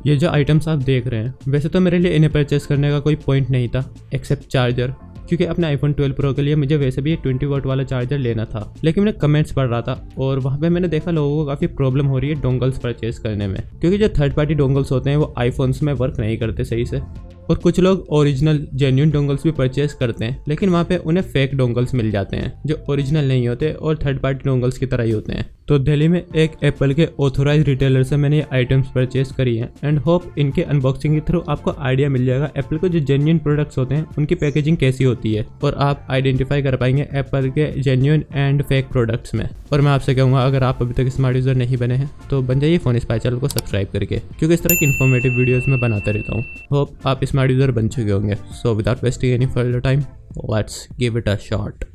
ये जो आइटम्स आप देख रहे हैं, वैसे तो मेरे लिए इन्हें परचेस करने का कोई पॉइंट नहीं था एक्सेप्ट चार्जर, क्योंकि अपने iPhone 12 Pro के लिए मुझे वैसे भी 20 वाट वाला चार्जर लेना था। लेकिन मैंने कमेंट्स पढ़ रहा था और वहाँ पे मैंने देखा लोगों को काफ़ी प्रॉब्लम हो रही है डोंगल्स परचेस करने में, क्योंकि जो थर्ड पार्टी डोंगल्स होते हैं वो आईफोन्स में वर्क नहीं करते सही से। और कुछ लोग ओरिजिनल जेन्युइन डोंगल्स भी परचेस करते हैं, लेकिन वहाँ पे उन्हें फेक डोंगल्स मिल जाते हैं जो ओरिजिनल नहीं होते और थर्ड पार्टी डोंगल्स की तरह ही होते हैं। तो दिल्ली में एक एप्पल के ऑथोराइज रिटेलर से मैंने ये आइटम्स परचेस करी हैं एंड होप इनके अनबॉक्सिंग के थ्रू आपको आइडिया मिल जाएगा एप्पल के जो जेन्युइन प्रोडक्ट्स होते हैं उनकी पैकेजिंग कैसी होती है और आप आइडेंटिफाई कर पाएंगे एप्पल के जेन्युइन एंड फेक प्रोडक्ट्स में। और मैं आपसे कहूँगा अगर आप अभी तक स्मार्ट यूज़र नहीं बने हैं तो बन जाइए फोन स्पाई चैनल को सब्सक्राइब करके, क्योंकि इस तरह की इन्फॉर्मेटिव वीडियोज़ में बनाता रहता हूँ। होप आप स्मार्ट यूज़र बन चुके होंगे। So without wasting any further time, let's give it a shot.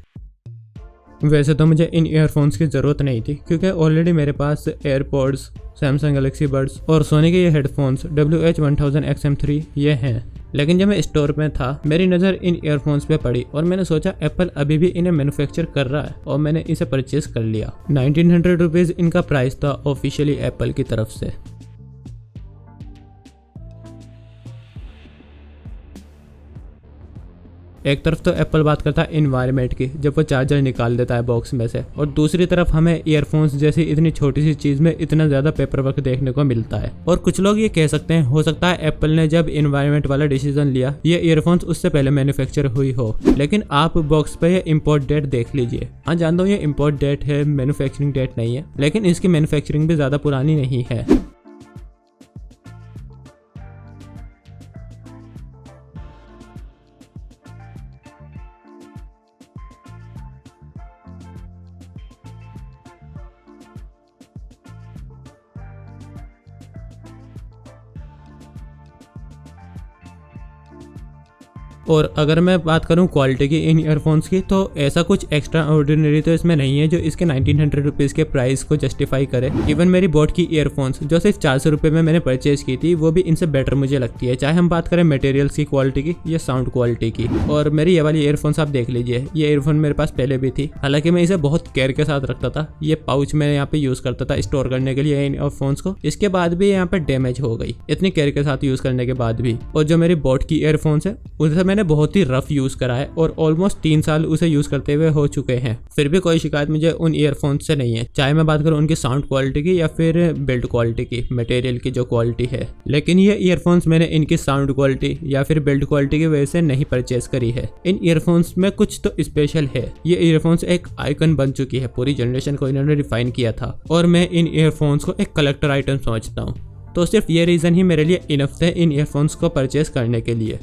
वैसे तो मुझे इन ईयरफोन्स की ज़रूरत नहीं थी, क्योंकि ऑलरेडी मेरे पास एयरपॉड्स, सैमसंग गैलेक्सी बड्स और सोनी के ये हेडफोन्स WH-1000 ये हैं। लेकिन जब मैं स्टोर में था मेरी नज़र इन ईयरफोन्स पे पड़ी और मैंने सोचा एप्पल अभी भी इन्हें मैन्युफैक्चर कर रहा है और मैंने इसे परचेस कर लिया। 1900 रुपीज़ इनका प्राइस था ऑफिशियली एप्पल की तरफ से। एक तरफ तो एप्पल बात करता है इन्वायरमेंट की जब वो चार्जर निकाल देता है बॉक्स में से, और दूसरी तरफ हमें ईयरफोन्स जैसी इतनी छोटी सी चीज़ में इतना ज़्यादा पेपर वर्क देखने को मिलता है। और कुछ लोग ये कह सकते हैं हो सकता है एप्पल ने जब इन्वायरमेंट वाला डिसीजन लिया ये ईयरफोन्स उससे पहले मैन्युफैक्चर हुई हो, लेकिन आप बॉक्स पे ये इम्पोर्ट डेट देख लीजिए। हाँ जानता हूँ ये इम्पोर्ट डेट है, मैन्युफैक्चरिंग डेट नहीं है, लेकिन इसकी मैन्युफैक्चरिंग भी ज़्यादा पुरानी नहीं है। और अगर मैं बात करूं क्वालिटी की इन ईयरफोन्स की, तो ऐसा कुछ एक्स्ट्रा ऑर्डिनरी तो इसमें नहीं है जो इसके 1900 रुपीज़ के प्राइस को जस्टिफाई करे। इवन मेरी बोट की ईयरफोन्स जो सिर्फ 400 रुपये में मैंने परचेज की थी वो भी इनसे बेटर मुझे लगती है, चाहे हम बात करें मटेरियल्स की क्वालिटी की या साउंड क्वालिटी की। और मेरी ये वाली ईयरफोन्स आप देख लीजिए, ये ईयरफोन मेरे पास पहले भी थी, हालांकि मैं इसे बहुत केयर के साथ रखता था। ये पाउच मैं यहाँ पे यूज़ करता था स्टोर करने के लिए इन ईयरफोन्स को, इसके बाद भी यहाँ पे डैमेज हो गई इतनी केयर के साथ यूज़ करने के बाद भी। और जो मेरी बोट की ईयरफोन्स है उनसे मैंने बहुत ही रफ यूज़ करा है और ऑलमोस्ट 3 साल उसे यूज़ करते हुए हो चुके हैं, फिर भी कोई शिकायत मुझे उन ईयरफोन्स से नहीं है, चाहे मैं बात करूँ उनकी साउंड क्वालिटी की या फिर बिल्ड क्वालिटी की, मटेरियल की जो क्वालिटी है। लेकिन ये ईयरफोन्स मैंने इनकी साउंड क्वालिटी या फिर बिल्ड क्वालिटी की वजह से नहीं परचेस करी है। इन ईयरफोन्स में कुछ तो स्पेशल है, ये ईयरफोन्स एक आइकन बन चुकी है, पूरी जनरेशन को इन्होंने रिफाइन किया था और मैं इन ईयरफोन्स को एक कलेक्टर आइटम समझता हूँ। तो सिर्फ ये रीज़न ही मेरे लिए इनफ थे इन ईयरफोन्स को परचेस करने के लिए।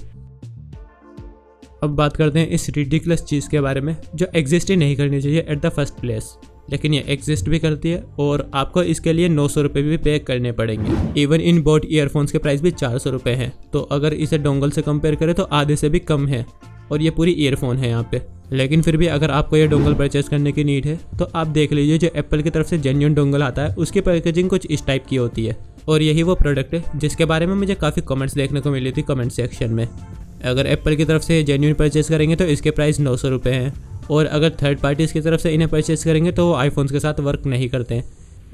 अब बात करते हैं इस रिडिकुलस चीज़ के बारे में जो एग्जिस्ट ही नहीं करनी चाहिए एट द फर्स्ट प्लेस, लेकिन ये एग्जिस्ट भी करती है और आपको इसके लिए 900 रुपये भी पे करने पड़ेंगे। इवन इन बोट ईयरफोन्स के प्राइस भी 400 रुपये हैं, तो अगर इसे डोंगल से कंपेयर करें तो आधे से भी कम है और ये पूरी ईयरफोन है यहाँ पे। लेकिन फिर भी अगर आपको ये डोंगल परचेस करने की नीड है तो आप देख लीजिए जो एप्पल की तरफ से जेन्युइन डोंगल आता है उसकी पैकेजिंग कुछ इस टाइप की होती है, और यही वो प्रोडक्ट है जिसके बारे में मुझे काफ़ी कमेंट्स देखने को मिली थी कमेंट सेक्शन में। अगर एप्पल की तरफ से जेन्युइन परचेस करेंगे तो इसके प्राइस 900 रुपये हैं, और अगर थर्ड पार्टीज़ की तरफ से इन्हें परचेस करेंगे तो वो आईफोन्स के साथ वर्क नहीं करते हैं।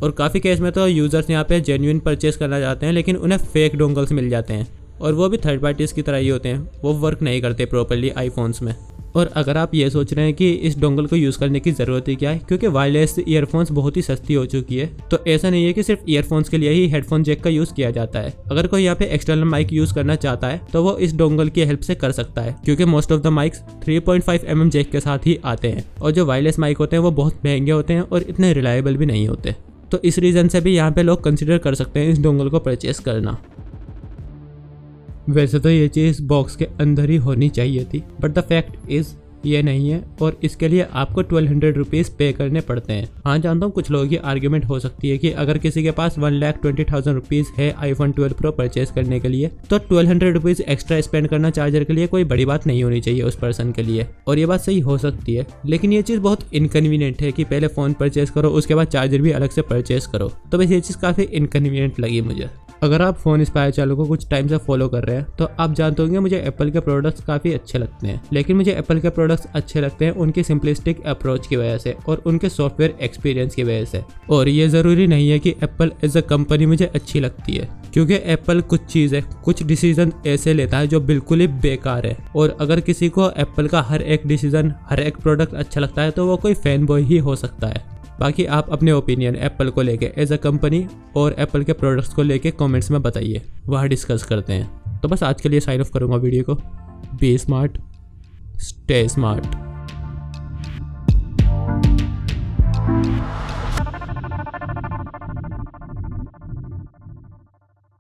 और काफ़ी केस में तो यूज़र्स यहाँ पे जेन्युइन परचेस करना चाहते हैं लेकिन उन्हें फेक डोंगल्स मिल जाते हैं और वो भी थर्ड पार्टीज़ की तरह ही होते हैं, वो वर्क नहीं करते प्रॉपर्ली आईफोन्स में। और अगर आप ये सोच रहे हैं कि इस डोंगल को यूज़ करने की ज़रूरत ही क्या है, क्योंकि वायरलेस ईयरफोन्स बहुत ही सस्ती हो चुकी है, तो ऐसा नहीं है कि सिर्फ ईयरफोन्स के लिए ही हेडफोन जैक का यूज़ किया जाता है। अगर कोई यहाँ पे एक्सटर्नल माइक यूज़ करना चाहता है तो वो इस डोंगल की हेल्प से कर सकता है, क्योंकि most of the mics 3.5 mm jack के साथ ही आते हैं और जो वायरलेस माइक होते हैं वो बहुत महंगे होते हैं और इतने रिलायबल भी नहीं होते। तो इस रीज़न से भी यहाँ पे लोग कंसिडर कर सकते हैं इस डोंगल को परचेस करना। वैसे तो ये चीज़ बॉक्स के अंदर ही होनी चाहिए थी, बट द फैक्ट इज़ ये नहीं है और इसके लिए आपको 1200 रुपीज़ पे करने पड़ते हैं। हाँ जानता हूँ कुछ लोगों की आर्ग्यूमेंट हो सकती है कि अगर किसी के पास 1,20,000 रुपीज़ है iPhone 12 Pro परचेस करने के लिए तो 1200 रुपीज़ एक्स्ट्रा स्पेंड करना चार्जर के लिए कोई बड़ी बात नहीं होनी चाहिए उस पर्सन के लिए, और ये बात सही हो सकती है। लेकिन ये चीज़ बहुत इनकन्वीनियंट है कि पहले फ़ोन परचेस करो उसके बाद चार्जर भी अलग से परचेस करो, तो बस ये चीज़ काफ़ी इनकन्वीनियंट लगी मुझे। अगर आप फ़ोन स्पाई चैनल को कुछ टाइम से फॉलो कर रहे हैं तो आप जानते होंगे मुझे एप्पल के प्रोडक्ट्स काफ़ी अच्छे लगते हैं, लेकिन मुझे एप्पल के प्रोडक्ट्स अच्छे लगते हैं उनकी सिंपलिस्टिक अप्रोच की वजह से और उनके सॉफ्टवेयर एक्सपीरियंस की वजह से। और ये ज़रूरी नहीं है कि एप्पल एज अ कंपनी मुझे अच्छी लगती है। क्योंकि एप्पल कुछ चीज़ है, कुछ डिसीजन ऐसे लेता है जो बिल्कुल ही बेकार है। और अगर किसी को एप्पल का हर एक डिसीजन, हर एक प्रोडक्ट अच्छा लगता है तो वो कोई फैन बॉय ही हो सकता है। बाकी आप अपने ओपिनियन एप्पल को लेके एज अ कंपनी और एप्पल के प्रोडक्ट्स को लेके कमेंट्स में बताइए, वहाँ डिस्कस करते हैं। तो बस आज के लिए साइन ऑफ करूँगा वीडियो को। Be smart, stay smart.